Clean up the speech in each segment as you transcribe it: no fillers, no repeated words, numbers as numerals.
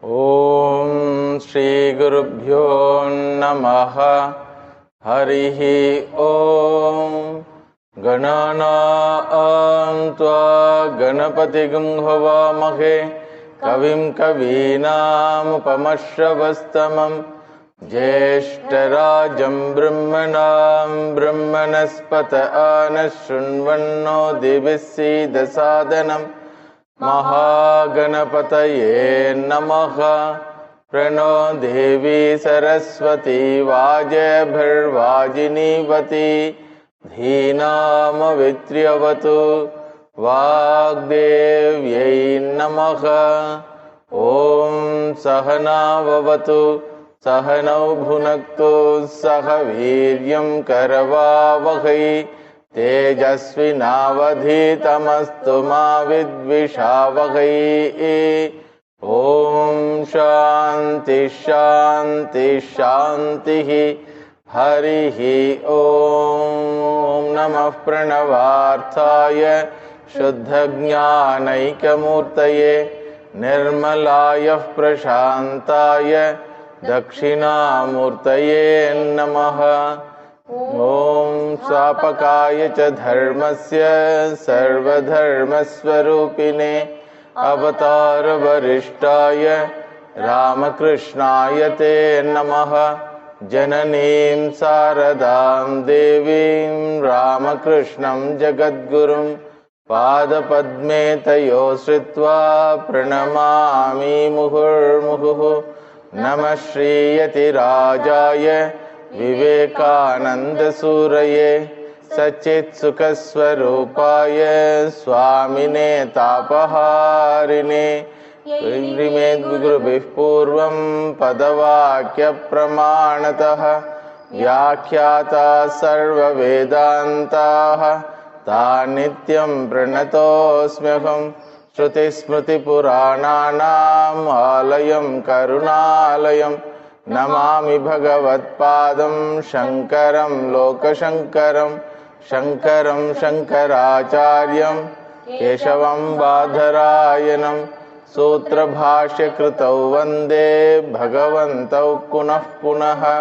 Om Shri Gurubhyo Namaha Harihi Om Ganana Tva Ganapatigam Havamahe Kavim Kavinam Upamashravastamam Jeshtarajam Brahmanam Brahmanaspata Anashunvanno Divisi Dasadanam Mahaganapataye Namaha Prano Devi Saraswati Vajabharvajinivati Dhinama Vitriyavatu Vagdevyai Namaha Om Sahana Vavatu Sahanau Bhunaktu Sahaviryam Karavavahai Tejasvinavadhitamastu ma vidvishavahai. Om Shanti Shanti Shanti Harihi Om Namah Pranavarthaya Shuddhajnanaikamurtaye Nirmalaya Prashantaya Dakshinamurtaye Namaha. Om Swapakaya cha dharmasya sarvadharmasvarupine avatara varishtaya Ramakrishnaya te namaha. Jananim saradam devim Ramakrishnam jagadgurum Padapadme tayo sritva pranamami muhurmuhuhu. Namah Shriyati Rajaya Vivekananda Suraye Sachit Sukaswarupaya Swamine Tapaharine Vrimed Vigurubhih Purvam Padavakya Pramanataha Vyakhyata Sarva Vedantaha Tanityam Pranatosmyaham Shruti Smriti Purananam Alayam Karunalayam Namami Bhagavat Padam Shankaram Lokashankaram Shankaram Shankaracharyam Keshavam Badharayanam Sutra Bhashya Kritau Vande Bhagavantau Punah Punaha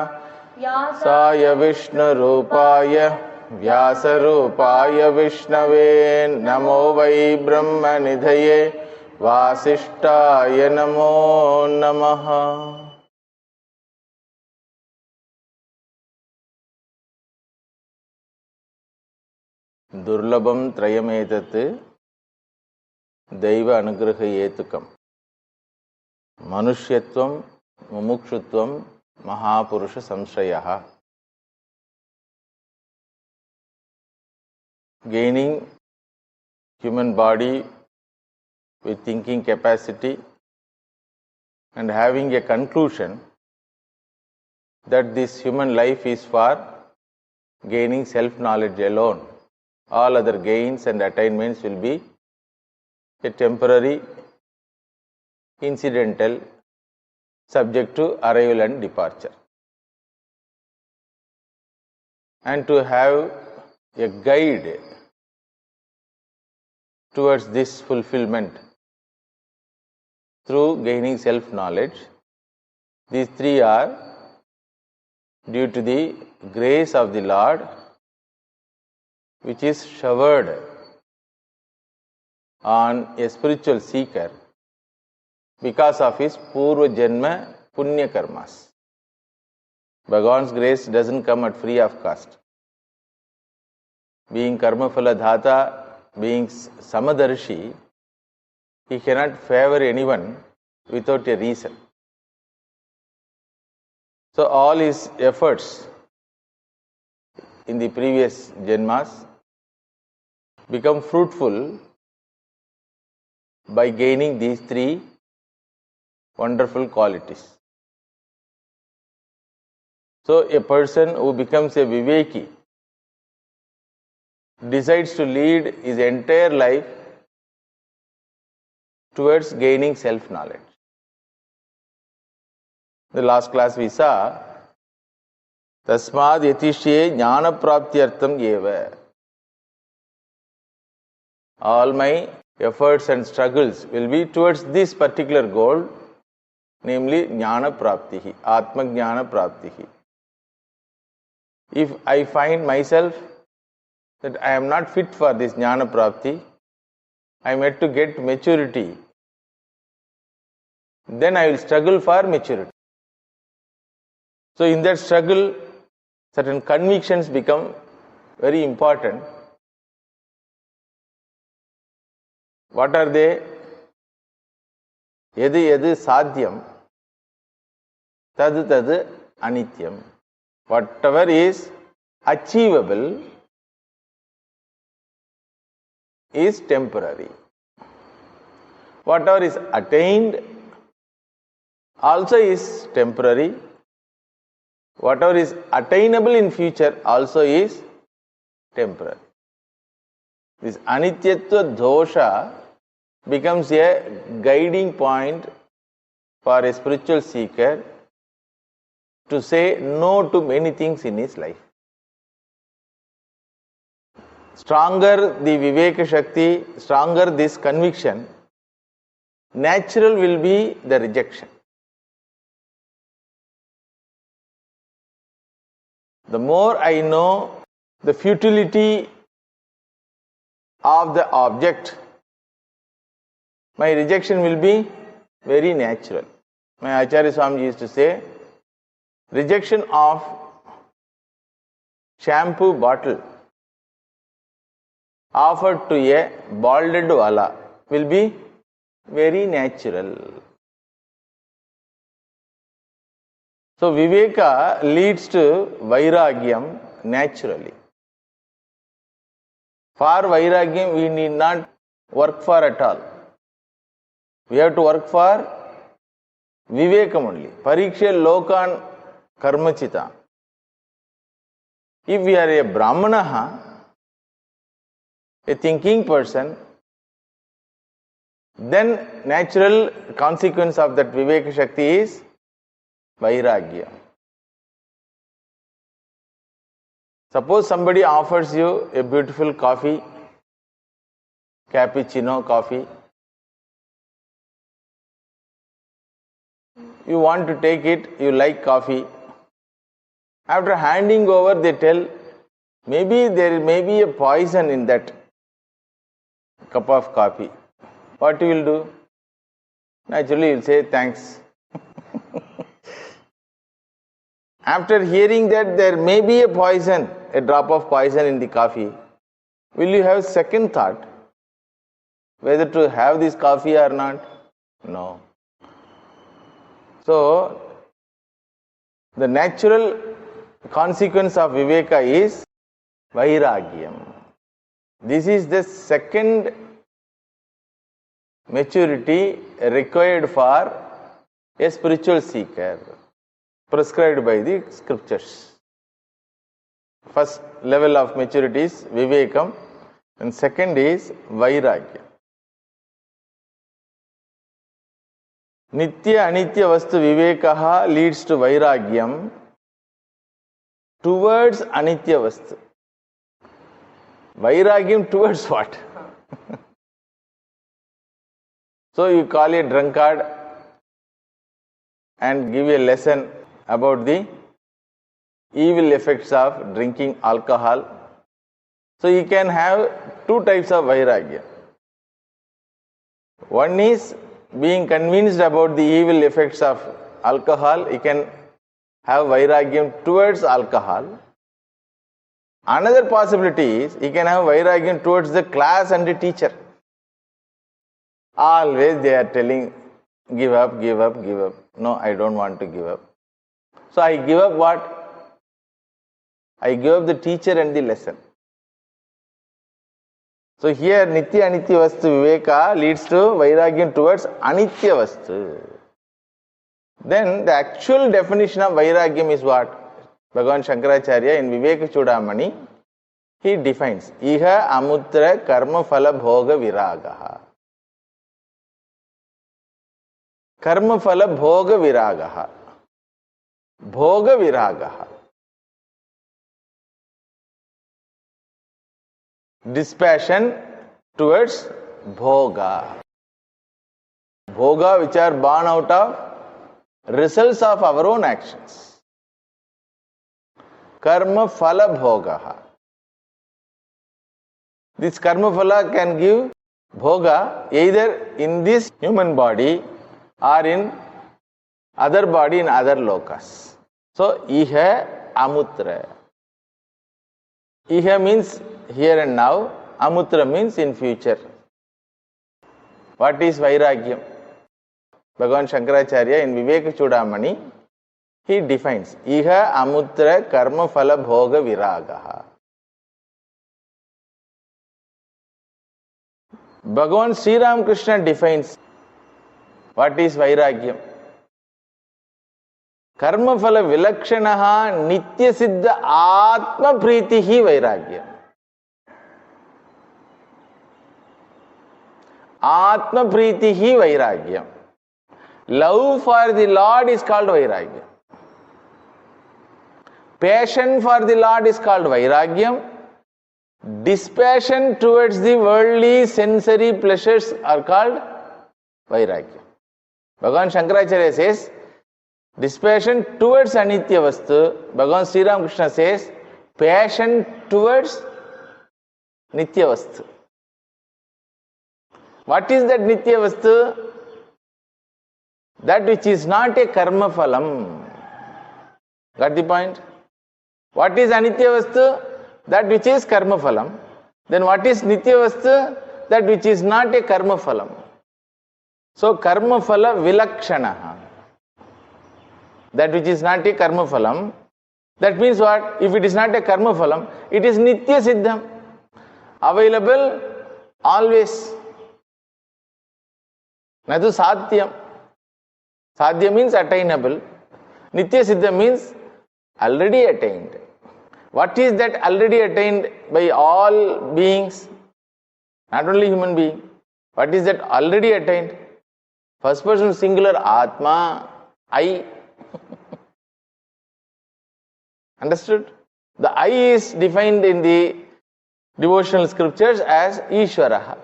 Saya Vishnu Rupaya Vyasa Rupaya Vishnave Namo Vai Brahma Nidhaye Vasishtaya Namo Namaha. Durlabam Trayametat Daiva Anugraha Yetukam Manushyatvam Mumukshutvam Mahapurusha Samshrayaha. Gaining human body with thinking capacity and having a conclusion that this human life is for gaining self-knowledge alone. All other gains and attainments will be a temporary, incidental, subject to arrival and departure. And to have a guide towards this fulfillment through gaining self-knowledge, these three are due to the grace of the Lord, which is showered on a spiritual seeker because of his Purva Janma Punya Karmas. Bhagavan's grace doesn't come at free of cost. Being Karma Phala Dhata, being Samadarshi, he cannot favor anyone without a reason. So all his efforts in the previous Janmas become fruitful by gaining these three wonderful qualities. So a person who becomes a Viveki decides to lead his entire life towards gaining self-knowledge. In the last class we saw Tasmad Yatishye Jnana Praptyartham Eva. All my efforts and struggles will be towards this particular goal, namely Jnana Praptihi, Atma Jnana Praptihi. If I find myself that I am not fit for this Jnana Prapti, I am yet to get maturity, then I will struggle for maturity. So in that struggle, certain convictions become very important. What are they? Yadi yadi sadhyam, tad tad anityam. Whatever is achievable is temporary. Whatever is attained also is temporary. Whatever is attainable in future also is temporary. This anityatva dosha becomes a guiding point for a spiritual seeker to say no to many things in his life. Stronger the Viveka Shakti, stronger this conviction, natural will be the rejection. The more I know the futility of the object, my rejection will be very natural. My Acharya Swamiji used to say, rejection of shampoo bottle offered to a balded wala will be very natural. So Viveka leads to Vairagyam naturally. For Vairagyam we need not work for at all. We have to work for Vivekam only. Pariksha Lokan Karmachita. If we are a Brahmana, a thinking person, then natural consequence of that Viveka Shakti is Vairagya. Suppose somebody offers you a beautiful coffee, cappuccino coffee. You want to take it, you like coffee. After handing over, they tell, maybe there may be a poison in that cup of coffee. What you will do? Naturally, you will say thanks. After hearing that there may be a poison, a drop of poison in the coffee, will you have second thought whether to have this coffee or not? No. So, the natural consequence of Viveka is Vairagyam. This is the second maturity required for a spiritual seeker, prescribed by the scriptures. First level of maturity is Vivekam, and second is Vairagya. Nitya Anitya Vastu Vivekaha leads to Vairagyam towards Anitya Vastu. Vairagyam towards what? So you call a drunkard and give a lesson about the evil effects of drinking alcohol. So you can have two types of Vairagya. One is being convinced about the evil effects of alcohol. You can have Vairagyam towards alcohol. Another possibility is you can have Vairagyam towards the class and the teacher. Always they are telling, give up, give up, give up. No, I don't want to give up. So I give up what? I give up the teacher and the lesson. So here Nitya Anitya Vastu Viveka leads to Vairagyam towards Anitya Vastu. Then the actual definition of Vairagyam is what? Bhagavan Shankaracharya in Viveka Chudamani, he defines Iha Amutra Karma Phala Bhoga Viragaha. Karma Phala Bhoga Viragaha. Bhoga Viragaha. Dispassion towards Bhoga. Bhoga which are born out of results of our own actions. Karma phala bhogaha. This karma phala can give bhoga either in this human body or in other body in other lokas. So, iha amutra. Iha means here and now, amutra means in future. What is Vairagyam? Bhagavan Shankaracharya in Viveka Chudamani, he defines iha amutra karma phala bhoga viragaha. Bhagavan Sri Ram Krishna defines what is Vairagyam. Karma phala vilakshanaha nitya siddha atma pritihi Vairagyam. Atma pritihi Vairagyam. Love for the Lord is called Vairagyam. Passion for the Lord is called Vairagyam. Dispassion towards the worldly sensory pleasures are called Vairagyam. Bhagavan Shankaracharya says, dispassion towards anitya vastu. Bhagavan Sri Ram Krishna says, passion towards nitya vastu. What is that nitya vastu? That which is not a karma phalam. Got the point? What is anitya vastu? That which is karma phalam. Then what is nitya vastu? That which is not a karma phalam. So karma phala vilakshanaha. That which is not a karma phalam. That means what? If it is not a karma phalam, it is nitya siddham. Available always. Nadu sadhyam. Sadhya means attainable. Nitya siddha means already attained. What is that already attained by all beings? Not only human being. What is that already attained? First person singular Atma, I. Understood? The I is defined in the devotional scriptures as Ishvaraha.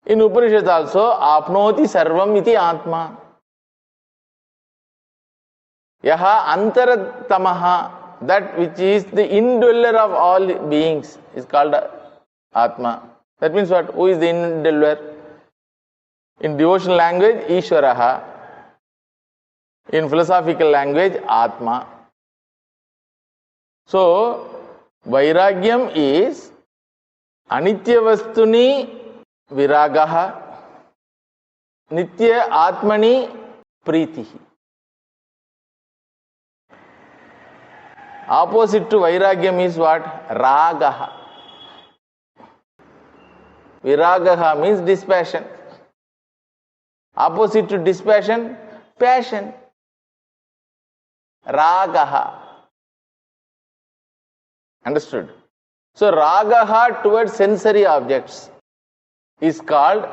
In Upanishad also, Apnoti Sarvam iti Atma. Yaha Antaratamaha, that which is the indweller of all beings, is called Atma. That means what? Who is the indweller? In devotional language, Ishvaraha. In philosophical language, Atma. So, Vairagyam is Anitya Vastuni Viragaha, Nitya Atmani Pritihi. Opposite to Vairagyam is what? Ragaha. Viragaha means dispassion. Opposite to dispassion, passion. Ragaha. Understood? So, Ragaha towards sensory objects is called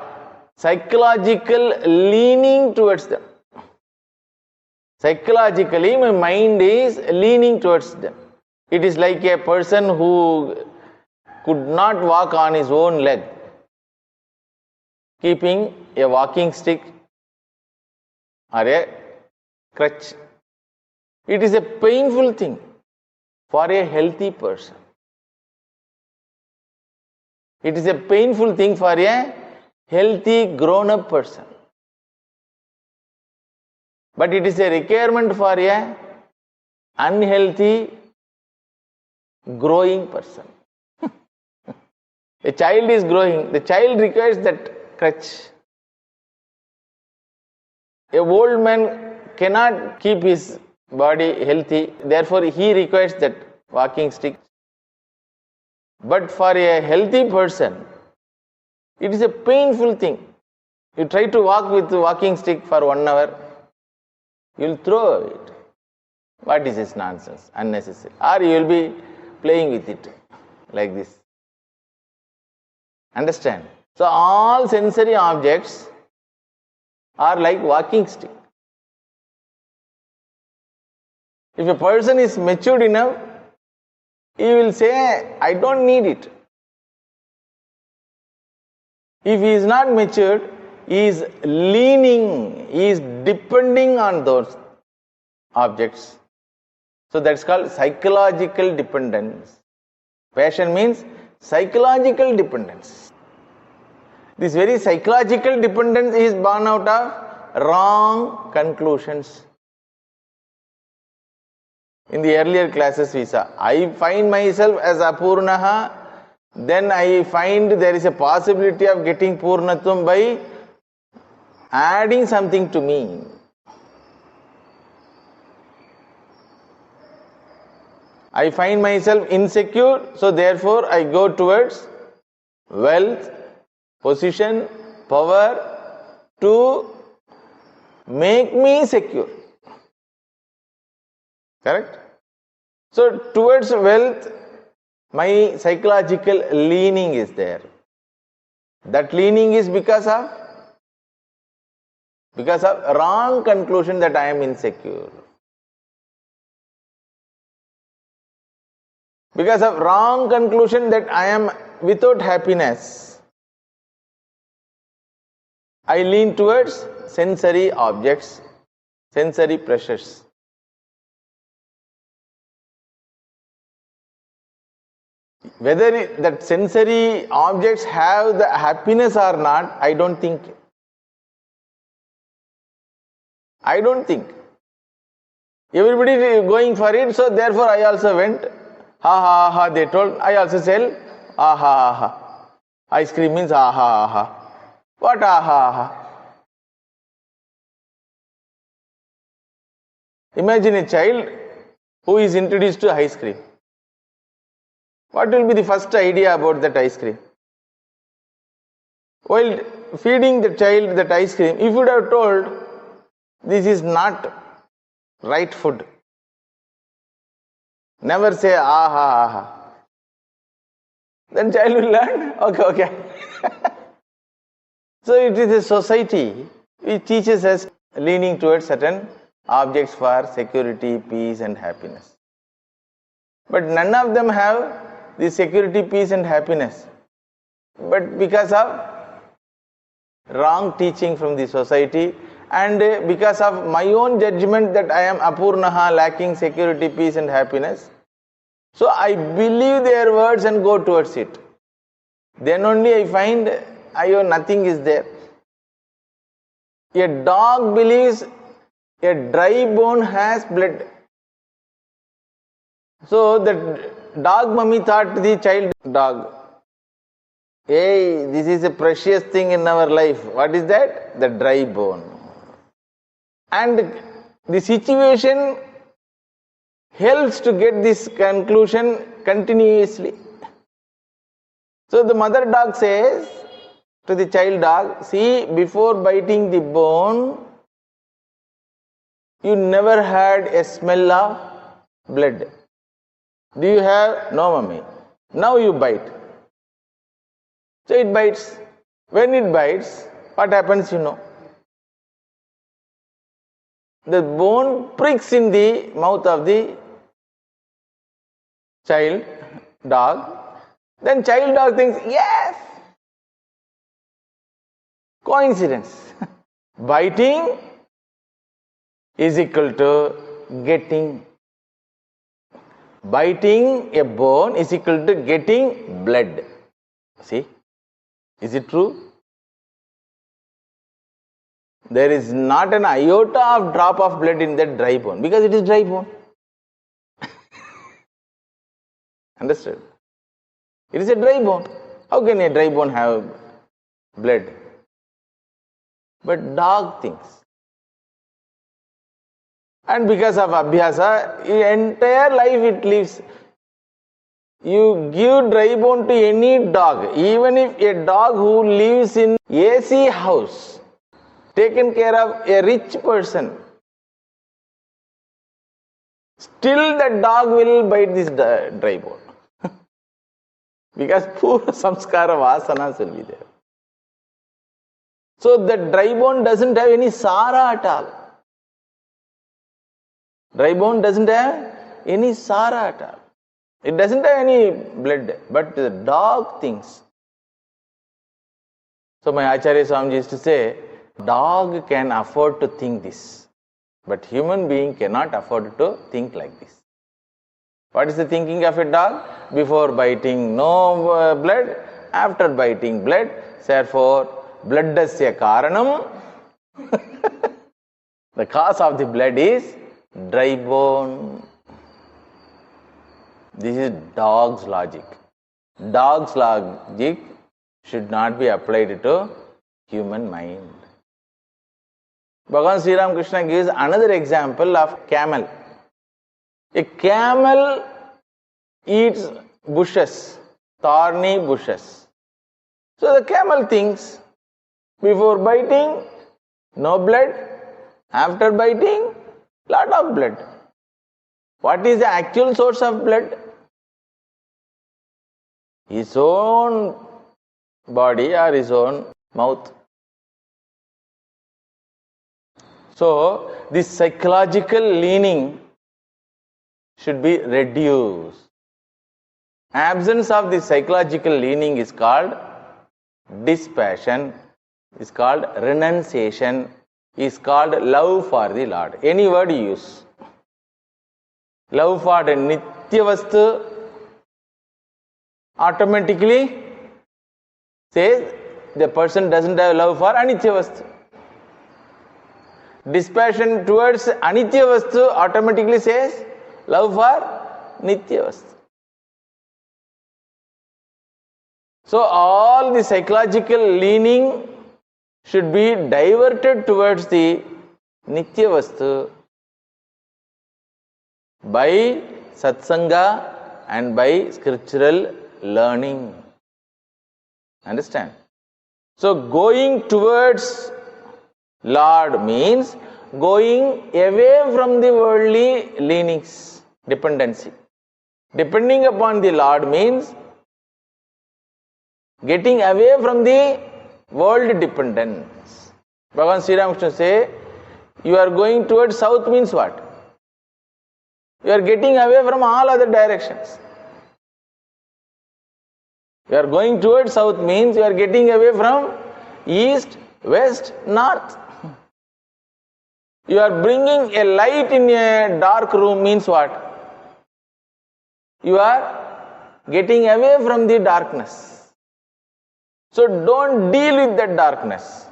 psychological leaning towards them. Psychologically, my mind is leaning towards them. It is like a person who could not walk on his own leg, keeping a walking stick or a crutch. It is a painful thing for a healthy person. It is a painful thing for a healthy grown-up person. But it is a requirement for a unhealthy growing person. A child is growing, the child requires that crutch. A old man cannot keep his body healthy, therefore he requires that walking stick. But for a healthy person, it is a painful thing. You try to walk with a walking stick for 1 hour, you will throw it. What is this nonsense? Unnecessary. Or you will be playing with it like this. Understand? So all sensory objects are like walking stick. If a person is matured enough, he will say, I don't need it. If he is not matured, he is leaning, he is depending on those objects. So that's called psychological dependence. Passion means psychological dependence. This very psychological dependence is born out of wrong conclusions. In the earlier classes we saw, I find myself as Apurnaha, then I find there is a possibility of getting Purnatvam by adding something to me. I find myself insecure, so therefore I go towards wealth, position, power to make me secure. Correct? So towards wealth, my psychological leaning is there. That leaning is because of wrong conclusion that I am insecure. Because of wrong conclusion that I am without happiness, I lean towards sensory objects, sensory pleasures. Whether that sensory objects have the happiness or not, I don't think. Everybody is going for it, so therefore I also went. Ha ha ha, they told. I also sell. Ah ha ha. Ice cream means ah ha ha. What ah ha ha? Imagine a child who is introduced to ice cream. What will be the first idea about that ice cream? While feeding the child that ice cream, if you would have told, this is not right food. Never say ah ha ah ha. Then child will learn, okay. So it is a society which teaches us leaning towards certain objects for security, peace and happiness. But none of them have the security, peace and happiness. But because of wrong teaching from the society and because of my own judgment that I am Apurnaha, lacking security, peace and happiness, so I believe their words and go towards it. Then only I find nothing is there. A dog believes a dry bone has blood. So the dog mummy thought the child dog, hey, this is a precious thing in our life. What is that? The dry bone. And the situation helps to get this conclusion continuously. So the mother dog says to the child dog, see, before biting the bone, you never had a smell of blood. Do you have? No, mummy. Now you bite. So it bites. When it bites, what happens you know? The bone pricks in the mouth of the child dog. Then child dog thinks, yes, coincidence. Biting is equal to getting. Biting a bone is equal to getting blood. See? Is it true? There is not an iota of drop of blood in that dry bone because it is dry bone. Understood? It is a dry bone. How can a dry bone have blood? But dog thinks. And because of abhyasa, entire life it lives. You give dry bone to any dog, even if a dog who lives in AC house, taken care of a rich person, still the dog will bite this dry bone. Because pura samskara vasanas will be there. So the dry bone doesn't have any sara at all. Dry bone doesn't have any sara at all. It doesn't have any blood, but the dog thinks. So my Acharya Swamiji used to say, dog can afford to think this, but human being cannot afford to think like this. What is the thinking of a dog? Before biting, no blood. After biting, blood. Therefore, bloodasya karanam. The cause of the blood is dry bone. This is dog's logic. Dog's logic should not be applied to human mind. Bhagavan Sri Ramakrishna gives another example of camel. A camel eats bushes, thorny bushes. So the camel thinks, before biting, no blood. After biting, lot of blood. What is the actual source of blood? His own body or his own mouth. So, this psychological leaning should be reduced. Absence of the psychological leaning is called dispassion, is called renunciation, is called love for the Lord. Any word you use. Love for the Nityavastu automatically says the person doesn't have love for Anityavastu. Dispassion towards Anityavastu automatically says love for Nityavastu. So all the psychological leaning should be diverted towards the Nityavastu by satsanga and by scriptural learning. Understand? So going towards Lord means going away from the worldly leanings, dependency. Depending upon the Lord means getting away from the world dependence. Bhagavan Sri Ramakrishna say, you are going towards south means what? You are getting away from all other directions. You are going towards south means you are getting away from east, west, north. You are bringing a light in a dark room means what? You are getting away from the darkness. So don't deal with that darkness.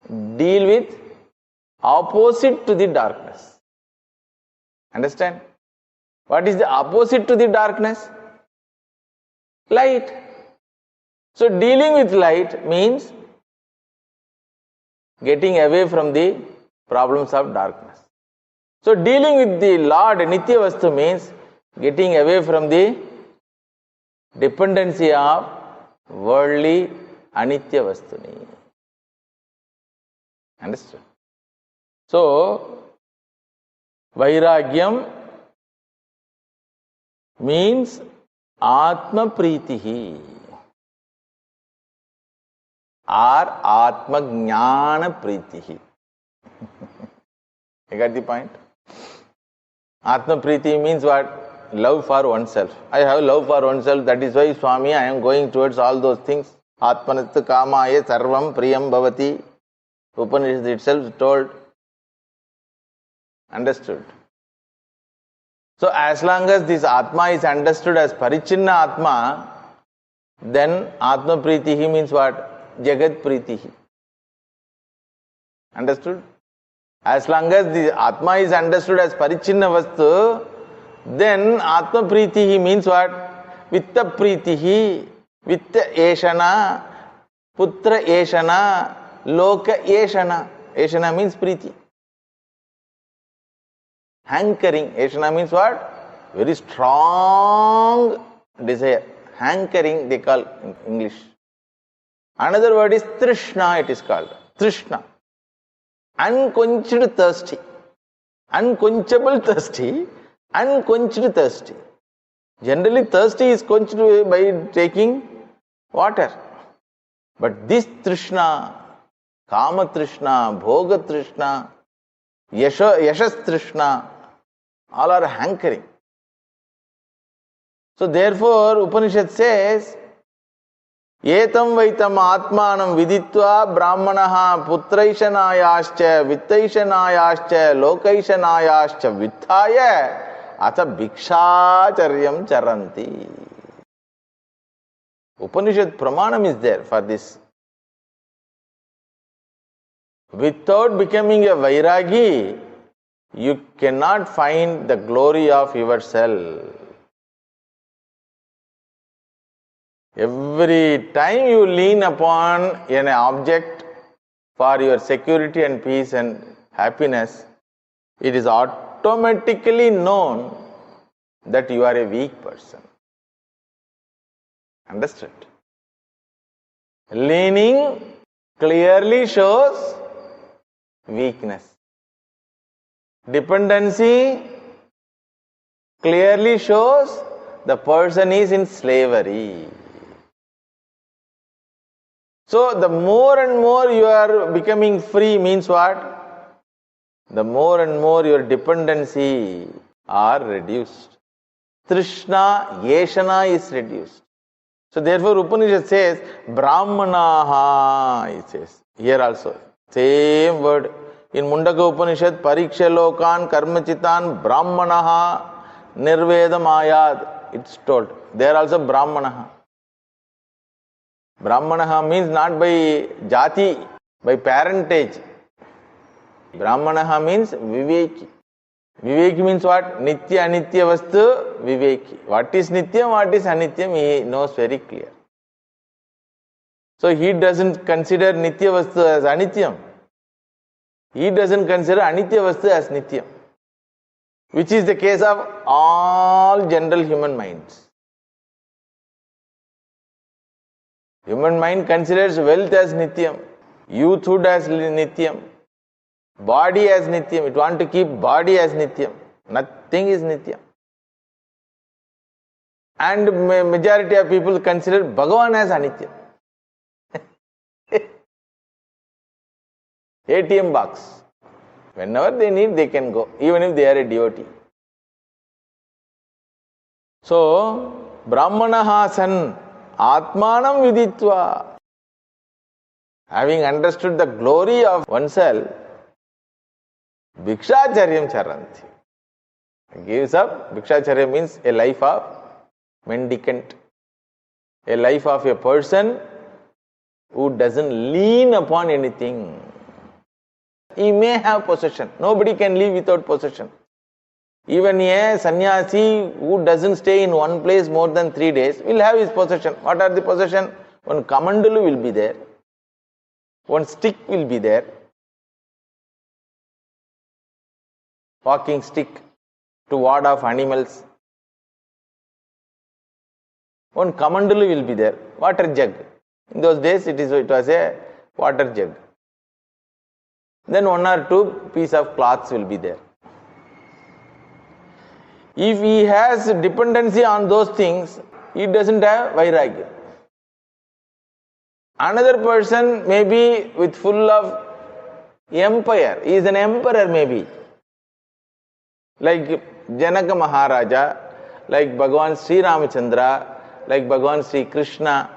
Deal with opposite to the darkness. Understand? What is the opposite to the darkness? Light. So dealing with light means getting away from the problems of darkness. So dealing with the Lord Nityavastu means getting away from the dependency of worldly Anityavastuni. Understood? So Vairagyam means Atma Pritihi or Atma Jnana Pritihi. You got the point? Atma Priti means what? Love for oneself. I have love for oneself, that is why Swami I am going towards all those things. Atmanattu kamaya sarvam priyam bhavati. Upanishad itself told. Understood? So as long as this Atma is understood as Parichinna Atma, then Atma Pritihi means what? Jagat Pritihi. Understood? As long as the Atma is understood as Parichinna Vastu, then Atma Pritihi means what? Vitta Pritihi, Vitta Eshana, Putra Eshana, Loka Eshana. Eshana means Priti. Hankering. Eshana means what? Very strong desire. Hankering they call in English. Another word is Trishna, it is called. Trishna. Unquenched thirsty. Unquenchable thirsty. Unquenched thirsty. Generally thirsty is quenched by taking water. But this Trishna, Kama Trishna, Bhoga Trishna, Yashas Trishna, all are hankering. So therefore Upanishad says, Etam vaitam atmanam viditva brahmanaha putraishanayascha vittaishanayascha lokaishanayascha vitthaya ata bhikshacharyam charanti. Upanishad pramanam is there for this. Without becoming a vairagi, you cannot find the glory of yourself. Every time you lean upon an object for your security and peace and happiness, it is automatically known that you are a weak person. Understood? Leaning clearly shows weakness. Dependency clearly shows the person is in slavery. So the more and more you are becoming free means what? The more and more your dependency are reduced. Trishna, Yeshana is reduced. So therefore Upanishad says, Brahmanaha, it says. Here also, same word. In Mundaka Upanishad, Pariksha Lokan Karmachitan Brahmanaha Nirvedam Ayad. It's told. There also Brahmanaha. Brahmanaha means not by jati, by parentage. Brahmanaha means Viveki. Viveki means what? Nitya Anitya Vastu Viveki. What is Nityam, what is Anityam, he knows very clear. So he doesn't consider Nitya Vastu as Anityam. He doesn't consider Anitya Vastu as Nityam. Which is the case of all general human minds. Human mind considers wealth as Nityam, youthhood as Nityam, body as Nityam. It wants to keep body as Nityam. Nothing is Nityam. And majority of people consider Bhagavan as Anityam. ATM box. Whenever they need, they can go, even if they are a devotee. So, Brahmanaha san Atmanam viditva. Having understood the glory of oneself, Bhikshacharyam charanti. Gives up. Bhikshacharya means a life of mendicant. A life of a person who doesn't lean upon anything. He may have possession. Nobody can live without possession. Even a sannyasi who doesn't stay in one place more than 3 days will have his possession. What are the possession? One kamandalu will be there. One stick will be there. Walking stick to ward off animals. One kamandalu will be there. Water jug. In those days it was a water jug. Then 1 or 2 pieces of cloths will be there. If he has dependency on those things, he doesn't have vairagya. Another person may be with full of empire. He is an emperor maybe. Like Janaka Maharaja, like Bhagavan Sri Ramachandra, like Bhagavan Sri Krishna.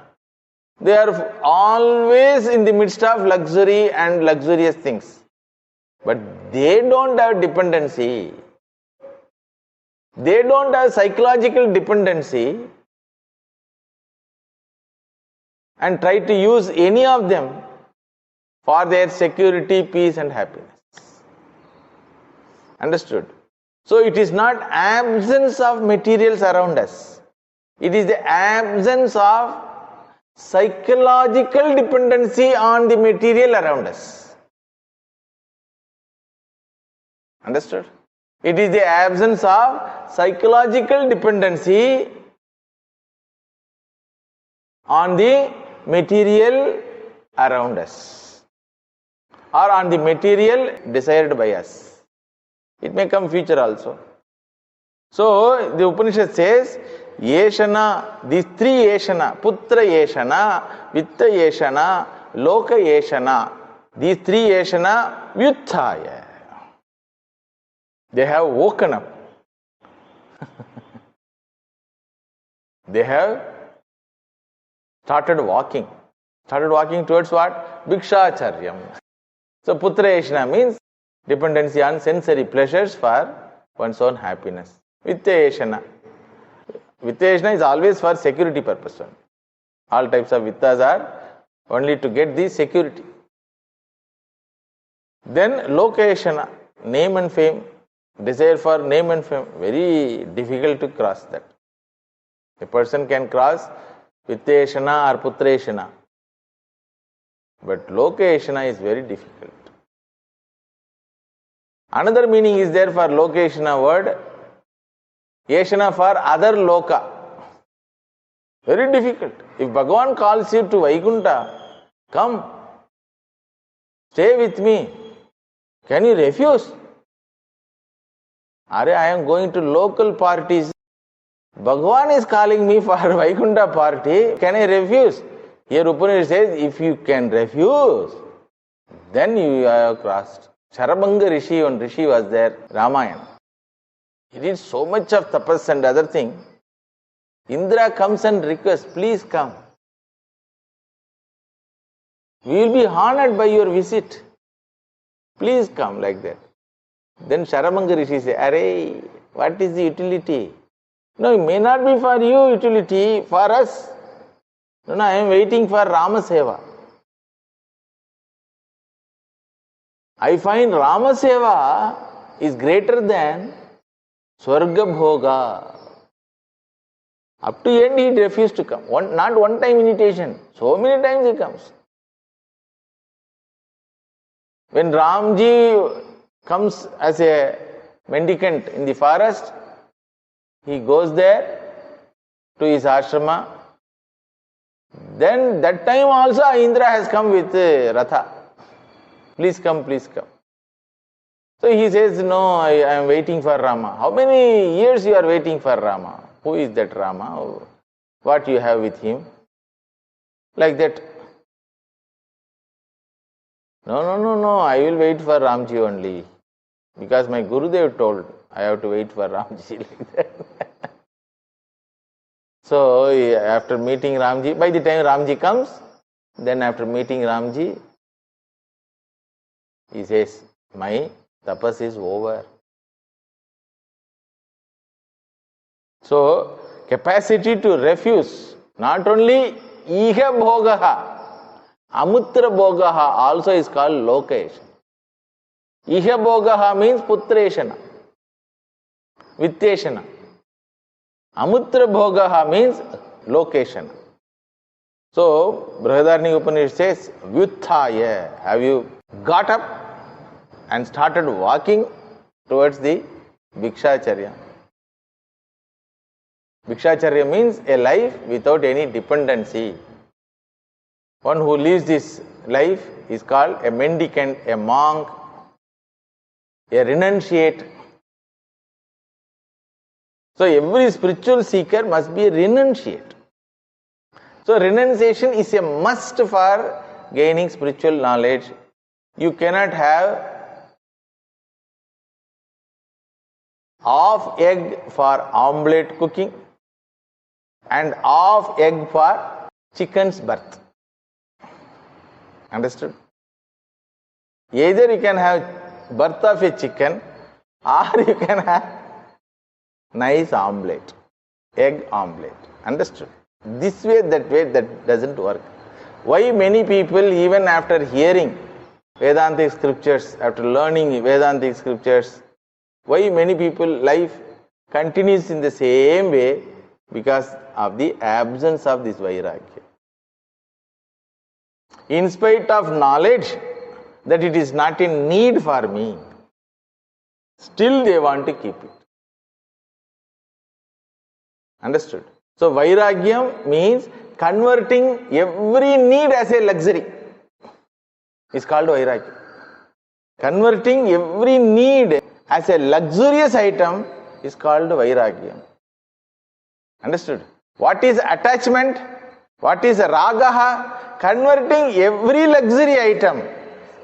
They are always in the midst of luxury and luxurious things. But they don't have dependency. They don't have psychological dependency and try to use any of them for their security, peace and happiness. Understood? So it is not absence of materials around us. It is the absence of psychological dependency on the material around us. Understood? It is the absence of psychological dependency on the material around us or on the material desired by us. It may come future also. So the Upanishad says, Yeshana, these 3 Yeshana, Putra Yeshana, Vitta Yeshana, Loka Yeshana, these 3 Yeshana, Vyuthaya. They have woken up. They have started walking towards what? Bhikshacharyam. So putreshna means dependency on sensory pleasures for one's own happiness. Vitteshana is always for security purpose. All types of vittas are only to get the security. Then lokeshana, name and fame, desire for name and fame, very difficult to cross that. A person can cross vitteshana or putreshana, but lokeshana is very difficult. Another meaning is there for lokeshana word, yeshana for other loka. Very difficult. If Bhagavan calls you to Vaikuntha, come, stay with me. Can you refuse? I am going to local parties. Bhagavan is calling me for Vaikuntha party. Can I refuse? Here Upanishad says, if you can refuse, then you have crossed. Sharabanga Rishi, one Rishi was there, Ramayana. He did so much of tapas and other thing. Indra comes and requests, please come. We will be honored by your visit. Please come, like that. Then Sharabanga Rishi says, Arey, what is the utility? No, it may not be for you utility, for us. No, I am waiting for Rama Seva. I find Rama Seva is greater than Swarga Bhoga. Up to end he refused to come. Not one time invitation. So many times he comes. When Ramji comes as a mendicant in the forest, he goes there to his ashrama. Then that time also Indra has come with Ratha. Please come, please come. So he says, no, I am waiting for Rama. How many years you are waiting for Rama? Who is that Rama? What you have with him? Like that. No, I will wait for Ramji only. Because my Gurudev told I have to wait for Ramji like that. So after meeting Ramji, by the time Ramji comes, then after meeting Ramji, he says, my tapas is over. So capacity to refuse, not only iha bhogaha, amutra bhogaha also is called lokeshana. Iha bhogaha means putreshana, vitteshana. Amutra bhogaha means lokeshana. So Brihadaranyaka Upanishad says, vyuthaya, have you got up and started walking towards the Bhikshacharya? Bhikshacharya means a life without any dependency. One who lives this life is called a mendicant, a monk, a renunciate. So every spiritual seeker must be a renunciate. So renunciation is a must for gaining spiritual knowledge. You cannot have half egg for omelette cooking and half egg for chicken's birth. Understood? Either you can have birth of a chicken or you can have nice omelette, egg omelette. Understood? This way, that doesn't work. Why many people, even after hearing Vedantic scriptures, after learning Vedantic scriptures, why many people life continues in the same way? Because of the absence of this vairagya. In spite of knowledge that it is not in need for me, still they want to keep it. Understood? So vairagyam means converting every need as a luxury. It's called vairagya. Converting every need as a luxurious item is called vairagyam. Understood? What is attachment? What is ragaha? Converting every luxury item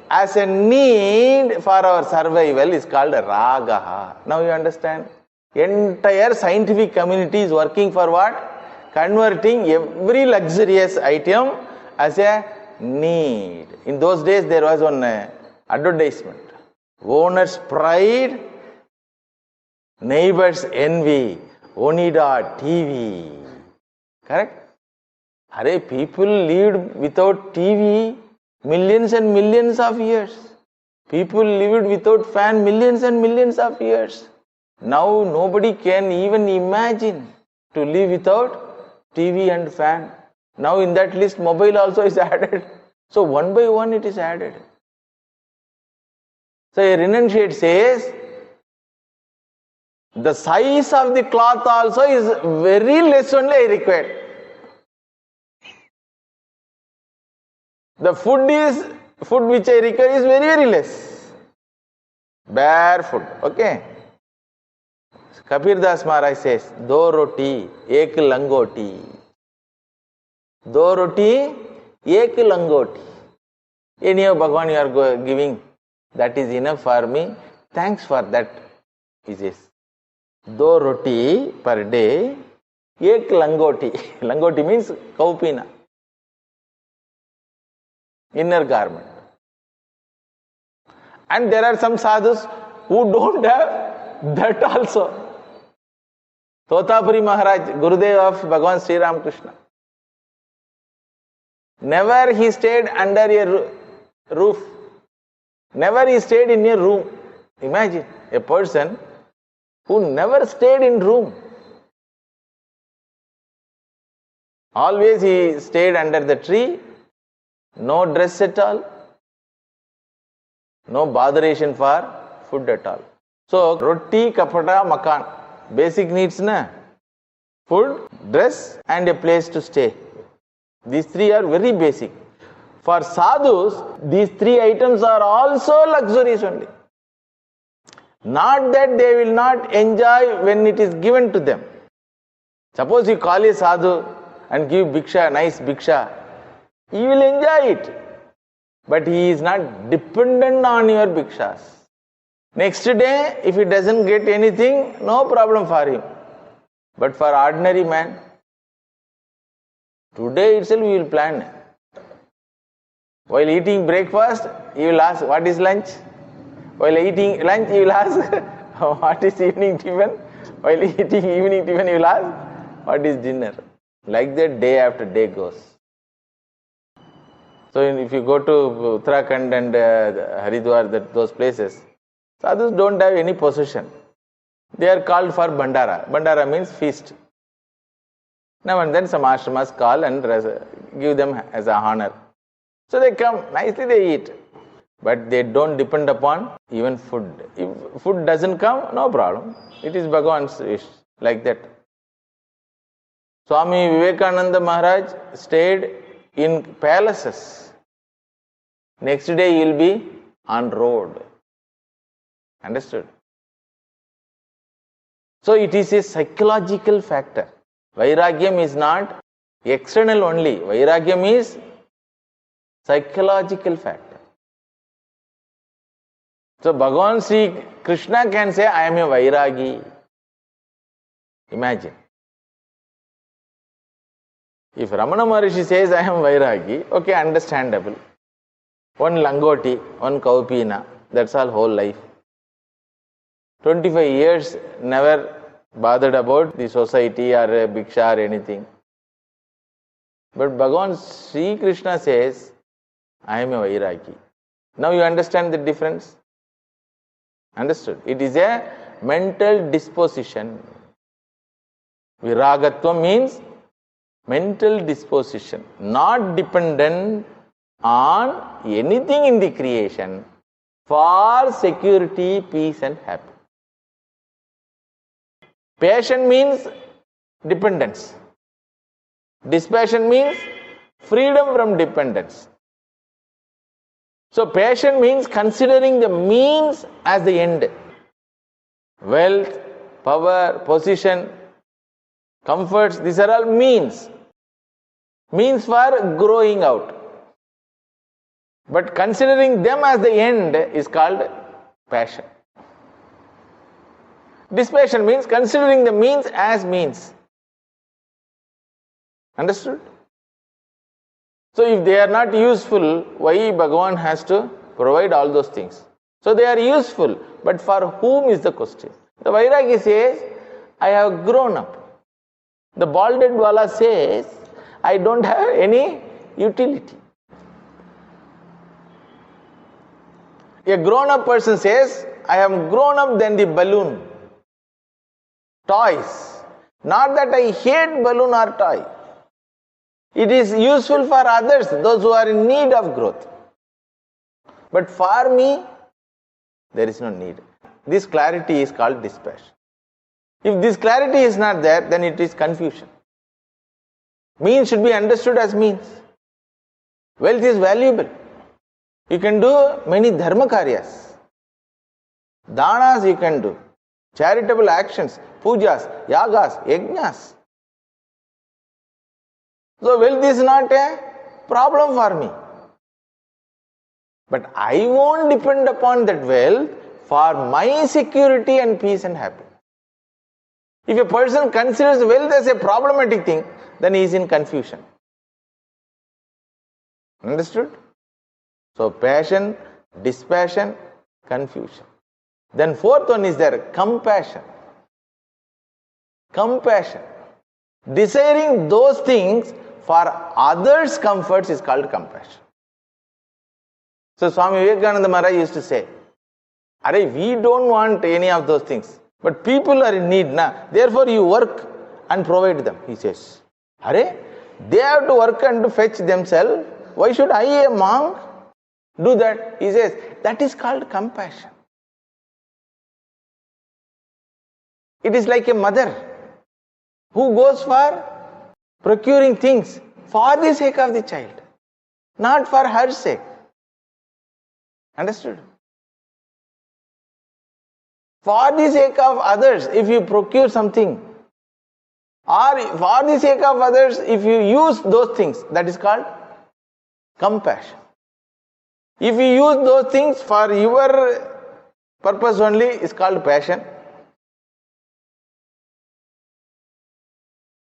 as a need for our survival is called ragaha. Now you understand? Entire scientific community is working for what? converting every luxurious item as a need. In those days, there was one advertisement. Owner's pride, neighbor's envy. Onida TV. Correct? Arey, people lived without TV millions and millions of years. People lived without fan millions and millions of years. Now nobody can even imagine to live without TV and fan. Now in that list mobile also is added. So one by one it is added. So a renunciate says, the size of the cloth also is very less only required. The food which I require is very, very less. Bare food. Okay. Kabir Das Maharaj says, Do roti, ek langoti. Do roti, ek langoti. Any of Bhagavan you are giving, that is enough for me. Thanks for that. He says, Do roti per day, ek langoti. Langoti means kaupina. Inner garment. And there are some sadhus who don't have that also. Totapuri Maharaj, Gurudev of Bhagavan Sri Ramakrishna. Never he stayed under a roof. Never he stayed in a room. Imagine a person who never stayed in room. Always he stayed under the tree. No dress at all. No botheration for food at all. So, roti, kapada, makan. Basic needs, na? Food, dress and a place to stay. These three are very basic. For sadhus, these three items are also luxuries only. Not that they will not enjoy when it is given to them. Suppose you call a sadhu and give bhiksha, nice bhiksha, he will enjoy it. But he is not dependent on your bhikshas. Next day, if he doesn't get anything, no problem for him. But for ordinary man, today itself we will plan. While eating breakfast, he will ask, what is lunch? While eating lunch, he will ask, what is evening tiffin? While eating evening tiffin, he will ask, what is dinner? Like that, day after day goes. So if you go to Uttarakhand and Haridwar, those places, sadhus don't have any possession. They are called for Bandara. Bandara means feast. Now and then some ashramas call and give them as a honor. So they come, nicely they eat. But they don't depend upon even food. If food doesn't come, no problem. It is Bhagavan's wish, like that. Swami Vivekananda Maharaj stayed in palaces. Next day he will be on road. Understood? So it is a psychological factor. Vairagyam is not external only. Vairagyam is psychological factor. So Bhagavan Sri Krishna can say, I am a Vairagi. Imagine. If Ramana Maharishi says, I am Vairagi, okay, understandable. One langoti, one kaupina, that's all whole life. 25 years never bothered about the society or a bhiksha or anything. But Bhagavan Sri Krishna says, I am a Vairagi. Now you understand the difference? Understood? It is a mental disposition. Viragatva means mental disposition, not dependent on anything in the creation for security, peace and happiness. Passion means dependence. Dispassion means freedom from dependence. So passion means considering the means as the end. Wealth, power, position, comforts, these are all means. Means for growing out. But considering them as the end is called passion. Dispassion means considering the means as means. Understood? So if they are not useful, why Bhagavan has to provide all those things? So they are useful, but for whom is the question? The Vairagi says, I have grown up. The balded wala says, I don't have any utility. A grown up person says, I have grown up than the balloon. Toys. Not that I hate balloon or toy. It is useful for others, those who are in need of growth. But for me, there is no need. This clarity is called dispassion. If this clarity is not there, then it is confusion. Means should be understood as means. Wealth is valuable. You can do many dharma karyas. Danas you can do. Charitable actions, pujas, yagas, yajnas. So wealth is not a problem for me. But I won't depend upon that wealth for my security and peace and happiness. If a person considers wealth as a problematic thing, then he is in confusion. Understood? So passion, dispassion, confusion. Then fourth one is there, compassion. Compassion. Desiring those things for others' comforts is called compassion. So Swami Vivekananda Maharaj used to say, we don't want any of those things. But people are in need, therefore you work and provide them, he says. They have to work and to fetch themselves. Why should I, a monk, do that? He says, that is called compassion. It is like a mother who goes for procuring things for the sake of the child, not for her sake. Understood? For the sake of others, if you procure something, or for the sake of others, if you use those things, that is called compassion. If you use those things for your purpose only, it's called passion.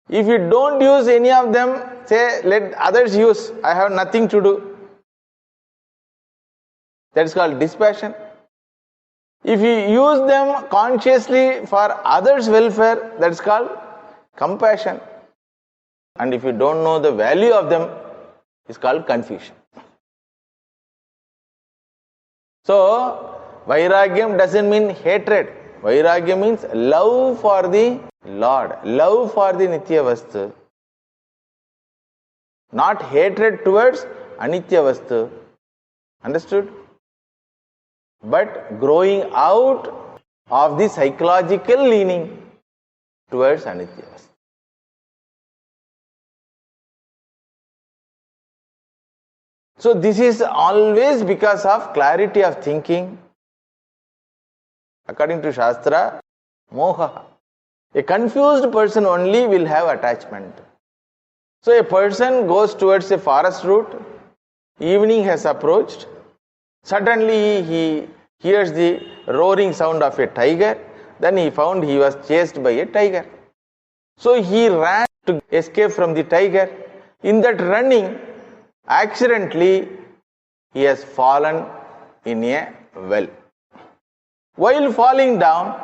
If you don't use any of them, say, let others use, I have nothing to do, that is called dispassion. If you use them consciously for others' welfare, that is called compassion. And if you don't know the value of them, it's called confusion. So, Vairagyam doesn't mean hatred. Vairagyam means love for the Lord, love for the Nitya Vastu. Not hatred towards Anitya Vastu. Understood? But growing out of the psychological leaning towards Anitya Vastu. So this is always because of clarity of thinking. According to Shastra, moha. A confused person only will have attachment. So a person goes towards a forest route, evening has approached, suddenly he hears the roaring sound of a tiger, then he found he was chased by a tiger. So he ran to escape from the tiger. In that running, accidentally, he has fallen in a well. While falling down,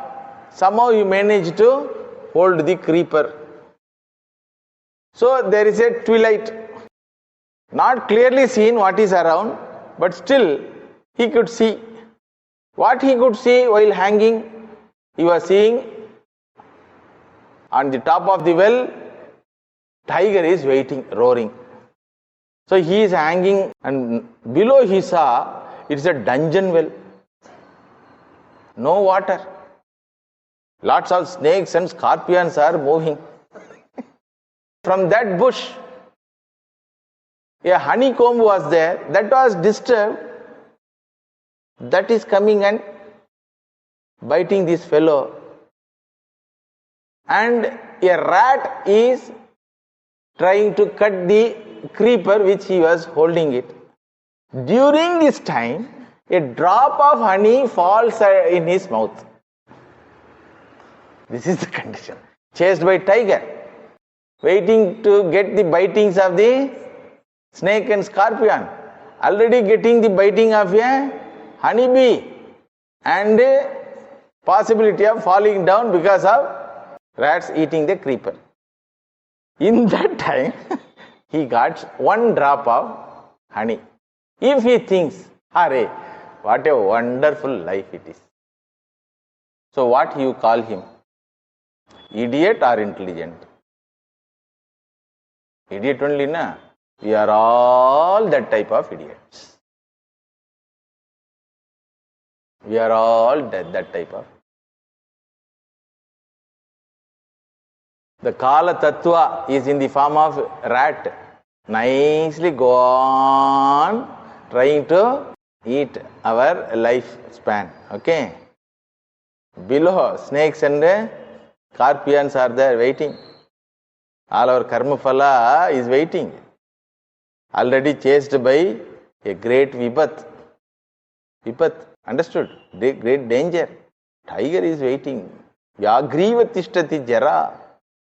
somehow he managed to hold the creeper. So there is a twilight. Not clearly seen what is around, but still he could see. What he could see while hanging, he was seeing on the top of the well, tiger is waiting, roaring. So he is hanging, and below he saw it's a dungeon well. No water. Lots of snakes and scorpions are moving. From that bush, a honeycomb was there, that was disturbed. That is coming and biting this fellow. And a rat is trying to cut the creeper which he was holding it. During this time, a drop of honey falls in his mouth. This is the condition. Chased by tiger. waiting to get the bitings of the snake and scorpion, already getting the biting of a honeybee, and possibility of falling down because of rats eating the creeper. In that time, he got one drop of honey. If he thinks, "Hare, what a wonderful life it is." So what you call him? Idiot or intelligent? Idiot only, na? We are all that type of idiots. We are all that type of. The Kala Tattva is in the form of rat. Nicely go on trying to eat our lifespan. Okay. Below, snakes and scorpions are there waiting. All our karma phala is waiting. Already chased by a great vipat. Vipat, understood? The great danger. Tiger is waiting. Vyagriva tishtati jara.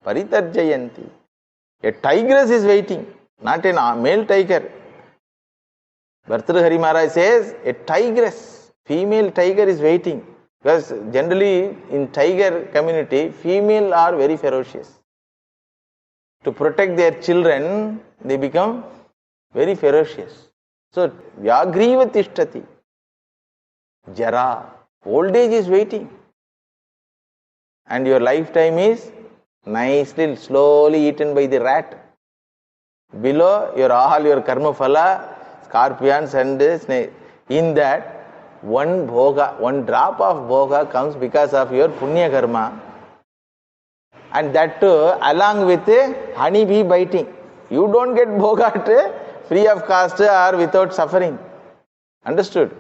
Paritarjayanti. A tigress is waiting, not a male tiger. Bhartrihari Maharaj says a tigress, female tiger is waiting. Because generally in tiger community, female are very ferocious. To protect their children, they become very ferocious. So, Vyagriva tishtati. Jara. Old age is waiting. And your lifetime is nicely, slowly eaten by the rat. Below, all your karma phala, scorpions and snake. In that, one drop of bhoga comes because of your punya karma. And that too, along with honeybee biting. You don't get bhoga free of cost or without suffering. Understood?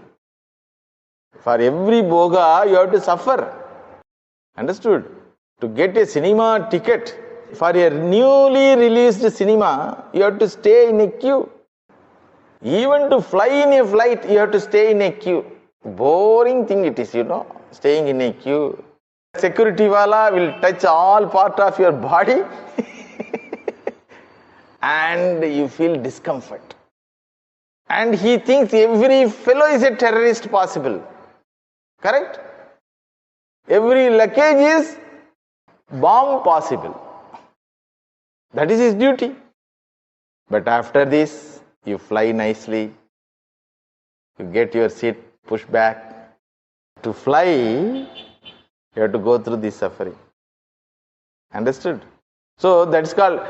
For every bhoga, you have to suffer. Understood? To get a cinema ticket for a newly released cinema, you have to stay in a queue. Even to fly in a flight, you have to stay in a queue. Boring thing it is, staying in a queue. Security wala will touch all part of your body and you feel discomfort. And he thinks every fellow is a terrorist possible. Correct? Every luggage is bomb possible. That is his duty. But after this, you fly nicely. You get your seat pushed back. To fly, you have to go through this suffering. Understood? So that's called,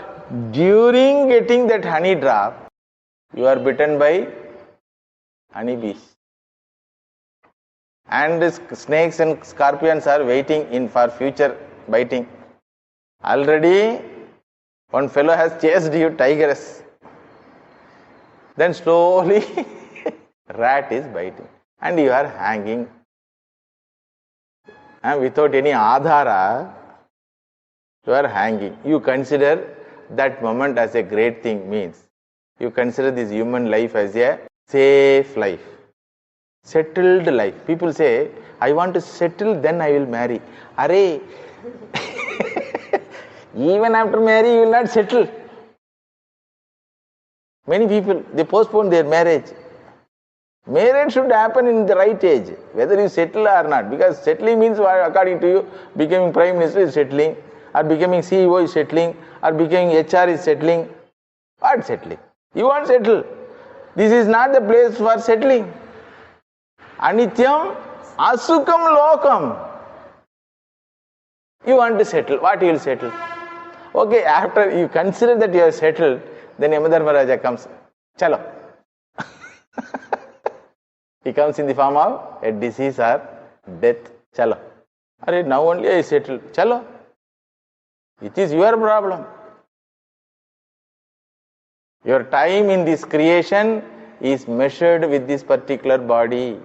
during getting that honey drop, you are bitten by honeybees. And snakes and scorpions are waiting for future biting. Already, one fellow has chased you, tigress. Then slowly, rat is biting. And you are hanging. And without any adhara, you are hanging. You consider that moment as a great thing, means you consider this human life as a safe life, settled life. People say, I want to settle, then I will marry. Arey, even after marry, you will not settle. Many people, they postpone their marriage. Marriage should happen in the right age, whether you settle or not. Because settling means, according to you, becoming Prime Minister is settling, or becoming CEO is settling, or becoming HR is settling. What settling? You want to settle. This is not the place for settling. Anityam asukam lokam. You want to settle. What you will settle? Okay, after you consider that you are settled, then Yamadharmaraja comes. Chalo. He comes in the form of a disease or death. Chalo. Arey, now only I settled. Chalo. It is your problem. Your time in this creation is measured with this particular body.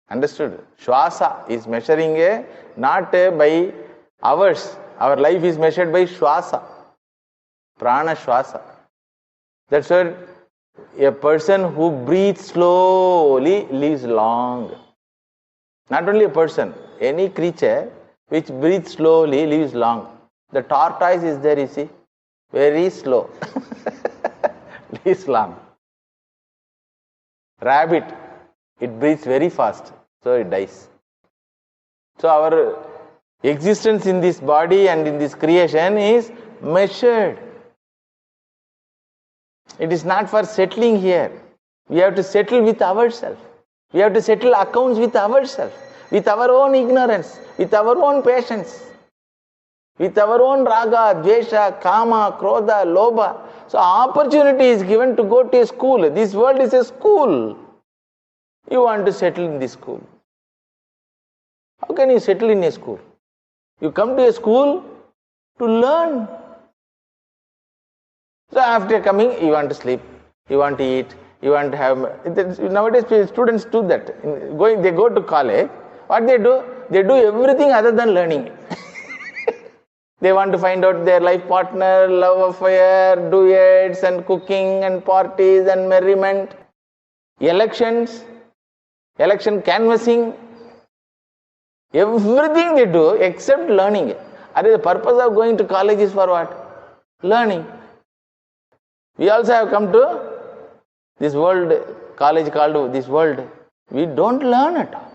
Understood? Shwasa is measuring not by hours. Our life is measured by Shwasa. Prana Shwasa. That's why a person who breathes slowly lives long. Not only a person, any creature which breathes slowly lives long. The tortoise is there, you see, very slow, least long. Rabbit, it breathes very fast, so it dies. So our existence in this body and in this creation is measured. It is not for settling here. We have to settle with ourselves. We have to settle accounts with ourselves, with our own ignorance, with our own patience, with our own raga, dvesha, kama, krodha, lobha. So opportunity is given to go to a school. This world is a school. You want to settle in this school. How can you settle in a school? You come to a school to learn. So after coming, you want to sleep, you want to eat, you want to have. Nowadays students do that. They go to college. What they do? They do everything other than learning. They want to find out their life partner, love affair, duets and cooking and parties and merriment, elections, election canvassing. Everything they do except learning. The purpose of going to college is for what? Learning. We also have come to this world, college called this world. We don't learn at all.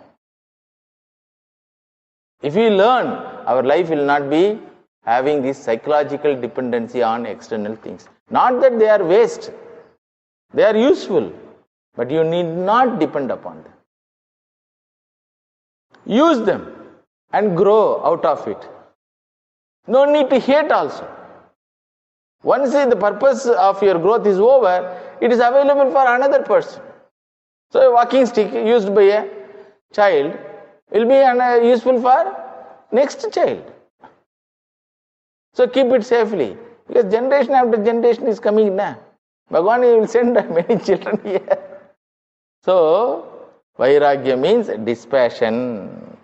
If we learn, our life will not be having this psychological dependency on external things. Not that they are waste. They are useful. But you need not depend upon them. Use them and grow out of it. No need to hate also. Once the purpose of your growth is over, it is available for another person. So a walking stick used by a child will be useful for next child. So keep it safely. Because generation after generation is coming now. Bhagavan will send many children here. So, Vairagya means dispassion.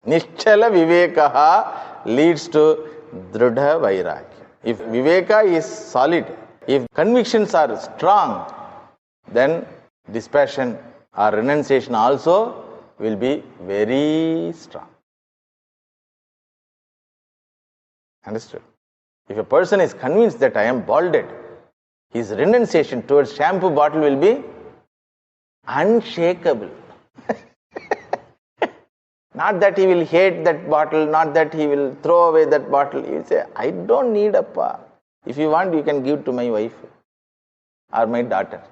Nischala Vivekaha leads to Dhrudha Vairagya. If Viveka is solid, if convictions are strong, then dispassion or renunciation also will be very strong. Understood? If a person is convinced that I am balded, his renunciation towards shampoo bottle will be unshakable. Not that he will hate that bottle, not that he will throw away that bottle. He will say, I don't need appa. If you want, you can give to my wife or my daughter.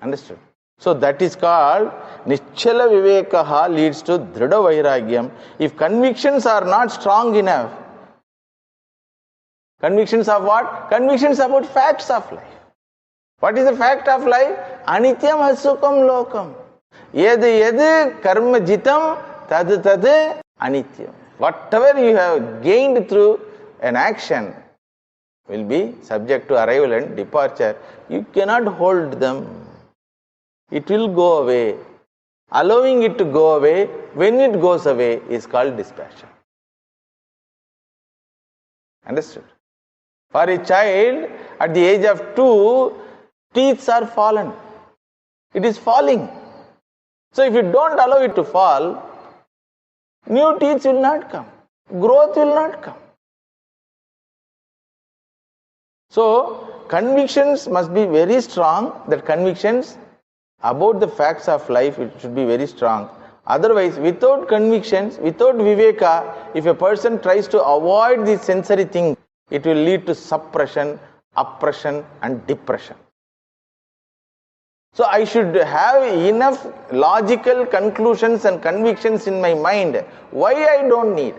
Understood? So that is called Nischala Vivekaha leads to Dhrida Vairagyam. If convictions are not strong enough, convictions of what? Convictions about facts of life. What is the fact of life? Anityam asukam lokam. Yed karma jitam tad anityam. Whatever you have gained through an action will be subject to arrival and departure. You cannot hold them. It will go away. Allowing it to go away, when it goes away, is called dispassion. Understood? For a child, at the age of 2, teeth are fallen. It is falling. So if you don't allow it to fall, new teeth will not come. Growth will not come. So convictions must be very strong. That convictions about the facts of life, it should be very strong. Otherwise, without convictions, without viveka, if a person tries to avoid these sensory things, it will lead to suppression, oppression and depression. So I should have enough logical conclusions and convictions in my mind. Why I don't need?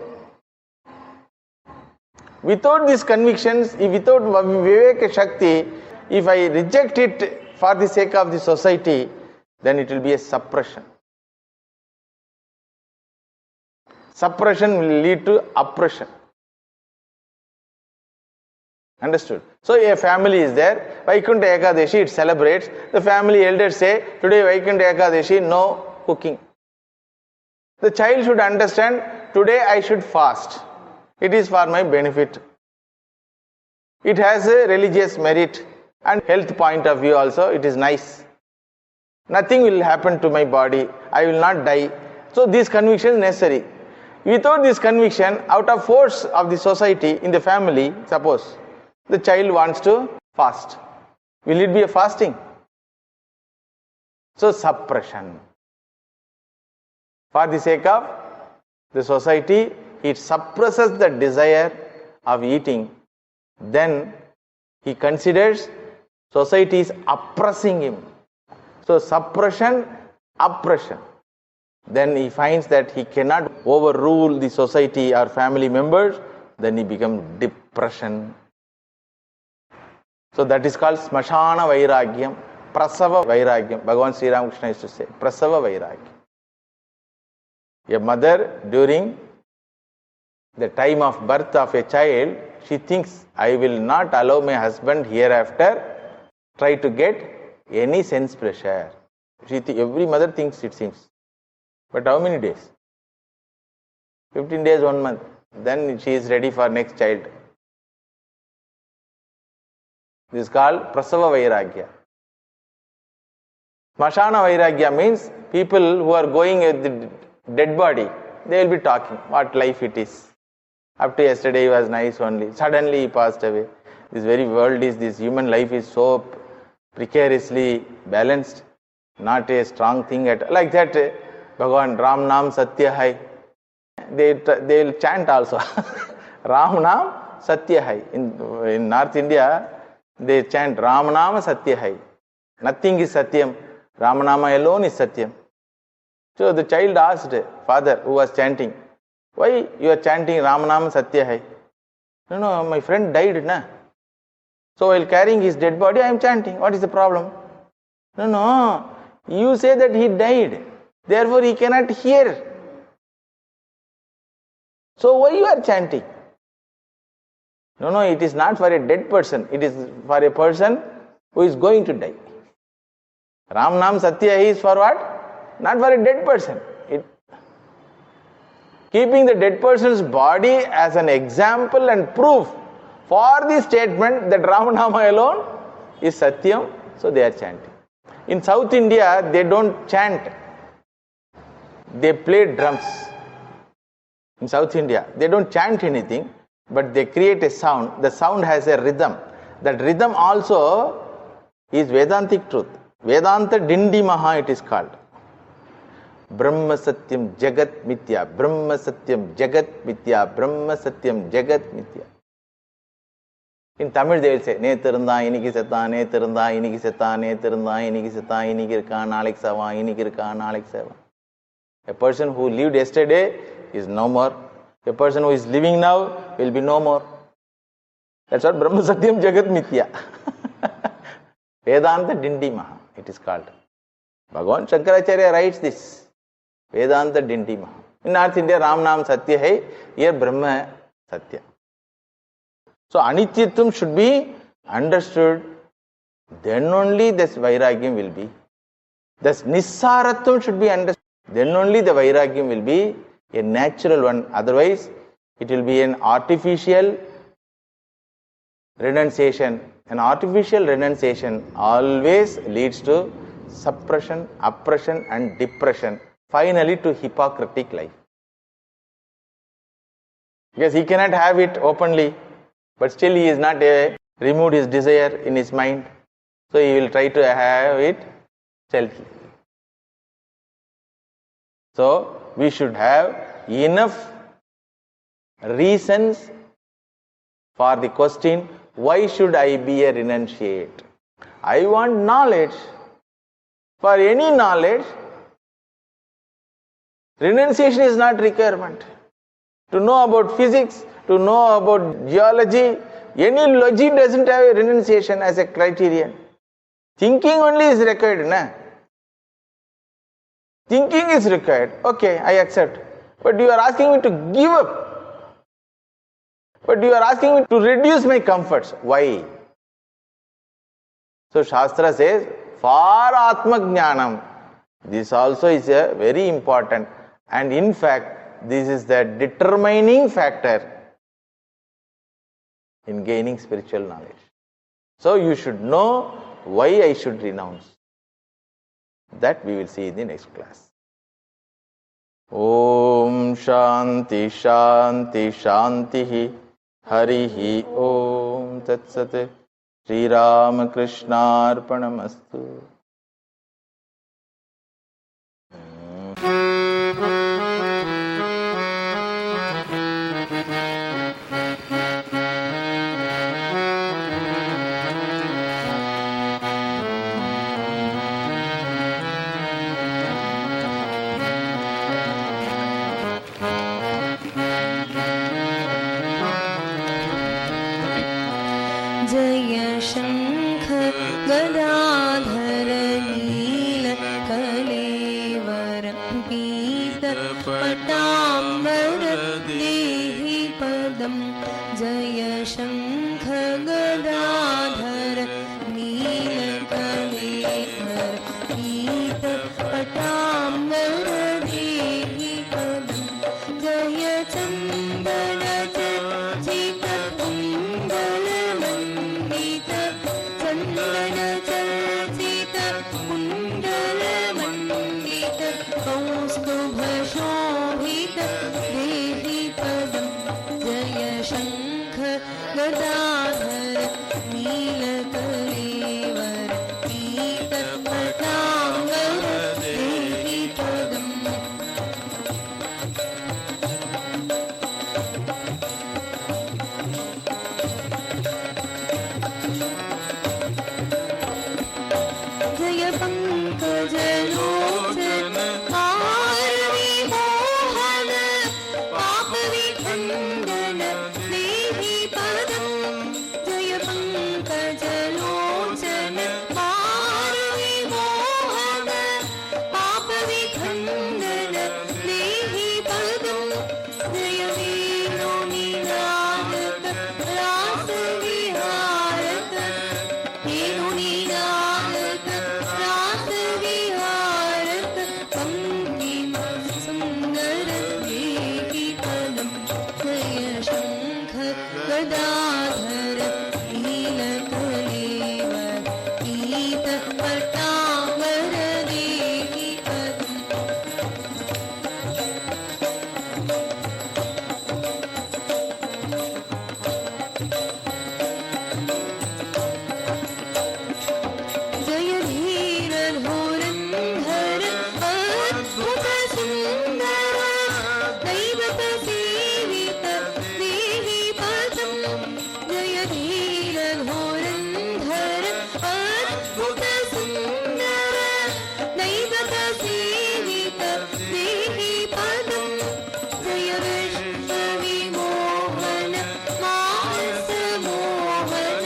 Without these convictions, without Viveka Shakti, if I reject it for the sake of the society, then it will be a suppression. Suppression will lead to oppression. Understood? So a family is there, Vaikunta Ekadashi, it celebrates. The family elders say, today Vaikunta Ekadashi, no cooking. The child should understand, today I should fast. It is for my benefit. It has a religious merit and health point of view also, it is nice. Nothing will happen to my body, I will not die. So these convictions necessary. Without this conviction, out of force of the society, in the family, suppose the child wants to fast. Will it be a fasting? So suppression. For the sake of the society, it suppresses the desire of eating. Then he considers society is oppressing him. So suppression, oppression. Then he finds that he cannot overrule the society or family members. Then he becomes depression. So that is called smashana vairagyam, prasava vairagyam. Bhagavan Sri Ramakrishna used to say, prasava vairagyam. A mother, during the time of birth of a child, she thinks, I will not allow my husband hereafter try to get any sense pleasure. Every mother thinks, it seems. But how many days? 15 days, 1 month. Then she is ready for next child. This is called prasava vairagya. Smashana vairagya means people who are going with the dead body, they will be talking what life it is. Up to yesterday was nice only. Suddenly he passed away. This very world is, this human life is so precariously balanced, not a strong thing at like that. Bhagavan Ram Nam Satya Hai. They will chant also. Ram Nam Satya Hai. In North India, they chant Ram Nam Satya Hai. Nothing is Satyam. Ram Nama alone is Satyam. So the child asked father who was chanting, why you are chanting Ram Nam Satya Hai? No, my friend died, na? So while carrying his dead body, I am chanting. What is the problem? No, you say that he died. Therefore he cannot hear. So why you are chanting? No, it is not for a dead person. It is for a person who is going to die. Ram Nam Satya Hai is for what? Not for a dead person. Keeping the dead person's body as an example and proof for the statement that Ram Nama alone is Satyam, so they are chanting. In South India, they don't chant. They play drums. In South India, they don't chant anything, but they create a sound. The sound has a rhythm. That rhythm also is Vedantic truth. Vedanta Dindi Maha it is called. Brahma Satyam Jagat Mithya. Brahma Satyam Jagat Mithya. Brahma Satyam Jagat Mithya. In Tamil they will say, Netirunda iniki setta, Netirunda iniki setta, Netirunda iniki setta, iniki irka, nalik seva, iniki irka, nalik seva. A person who lived yesterday is no more. A person who is living now will be no more. That's what Brahma Satyam Jagat Mithya. Vedanta Dindi Maha it is called. Bhagavan Shankaracharya writes this. Vedanta Dindi Maha. In North India, Ram Nam Satya Hai, here Brahma Satya. So Anityatvam should be understood. Then only this Vairagyam will be. This Nissaratvam should be understood. Then only the Vairagyam will be a natural one. Otherwise, it will be an artificial renunciation. An artificial renunciation always leads to suppression, oppression and depression. Finally to Hippocratic life. Because he cannot have it openly, but still he is not removed his desire in his mind. So he will try to have it stealthily. So we should have enough reasons for the question, why should I be a renunciate? I want knowledge. For any knowledge, renunciation is not requirement. To know about physics, to know about geology, any logic doesn't have a renunciation as a criterion. Thinking only is required, na? Thinking is required. Okay, I accept. But you are asking me to give up. But you are asking me to reduce my comforts. Why? So Shastra says, for Atma Jnanam, this also is a very important, and in fact, this is the determining factor in gaining spiritual knowledge. So you should know why I should renounce. That we will see in the next class. ಓಂ ಶಾಂತಿ ಶಾಂತಿ ಶಾಂತಿ. ಹರಿ ಓಂ ತತ್ಸತ್. ಶ್ರೀರಾಮಕೃಷ್ಣಾರ್ಪಣಮಸ್ತು. जय शङ्ख गदाधर नील कलेवर पीत पटाम्बर देहि पदम्. जय शङ्ख गदाधर नील कलेवर पीत पटाम्बर देहि पदम्. जय चन्दन चर्चित चर्चित कुण्डलमण्डित कौस्तुभशोभित देहि पदम्. जय शङ्ख गदाधर नीलकलेवर पीत पटाम्बर देहि पदम्. जय पङ्कजलोचन विमोहन पापविखण्डन देहि पदम्. जय पङ्कजलोचन विमोहन पापविखण्डन देहि पदम्. जय वेणुनिनादक रासविहारक वेणुनिनादक रासविहारक पङ्क्तिं सुन्दर देहि पदम्. जय शङ्ख गदाधर नीलकलेवर पीत पटाम्बर देहि पदम्. जय धीर धुरन्धर अद्भुत सुन्दर दैवत सेवित देहि पदम्. जय धीर धुरन्धर अद्भुत सुन्दर दैवत सेवित देहि पदम्. जय विश्वविमोहन मानसमोहन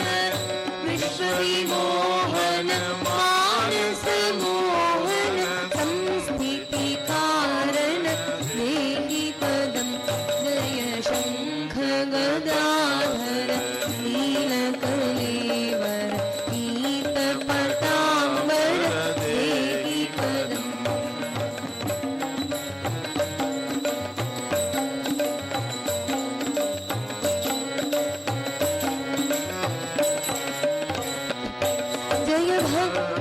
विश्वविमोहन मानसमोहन संस्थितिकारण देहि पदम्. जय शङ्ख गदाधर नीलकलेवर पीत पटाम्बर देहि पदम्. जय भक्त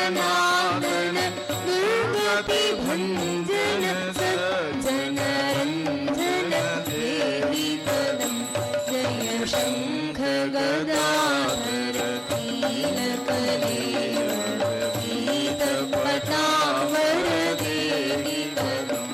जनार्दन दुर्गति भञ्जन सज्जन रञ्जन देहि पदं जय शङ्ख गदाधर कीलकलेवर पीतपटाम्बर देहि पदम्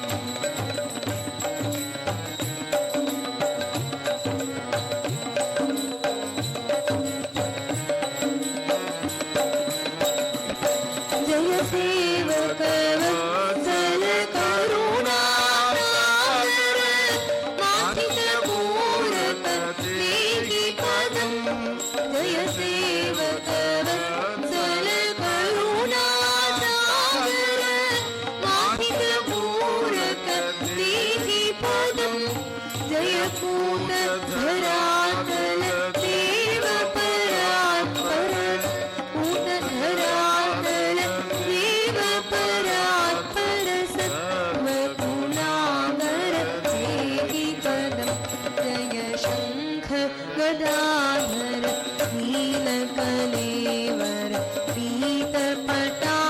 जय सेवक वत्सल करुणासागर माथित पूरक देहि पदम् जय सेवक वत्सल करुणासागर माथित पूरक देहि पदम् जय पूत धरातल देव परात्पर पूत धरातल देव परात्पर सत्त्वगुणागर देहि पदं जय शङ्ख गदाधर नीलकलेवर पीतपटाम्बर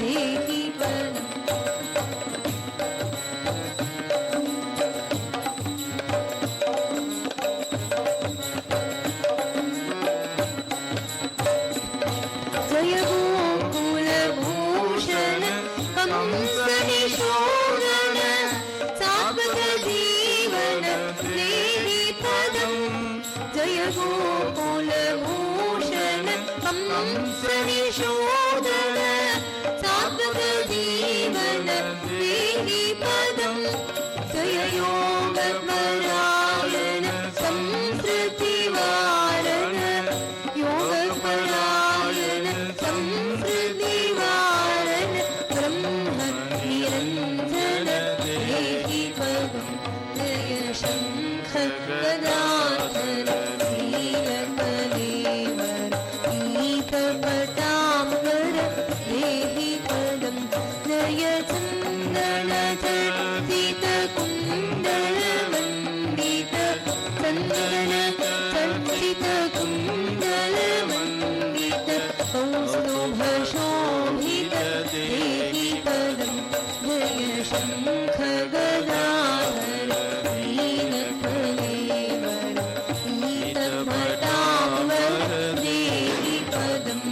देहि पदम् जय गोकुलभूषण कंसनिशोधन सात्वत जीवन देहि पदम् जय गोकुलभूषण कंसनिशोधन सात्वत जीवन देहि पदम् जय योगपरायण संस्कृतिवारण योगपरायण संस्कृतिवारण ब्रह्म निरञ्जन देहि पदं जय शङ्ख गदाधर नीलकलेवर पीतपटाम्बर देहि पदं जय चन्दनचर्चित कुण्डलमण्डित चन्दन चर्चित कुण्डलमण्डित कौस्तुभशोभित देहि पदं जय शङ्ख गदाधर नीलकलेवर पीतपटाम्बर देहि पदम्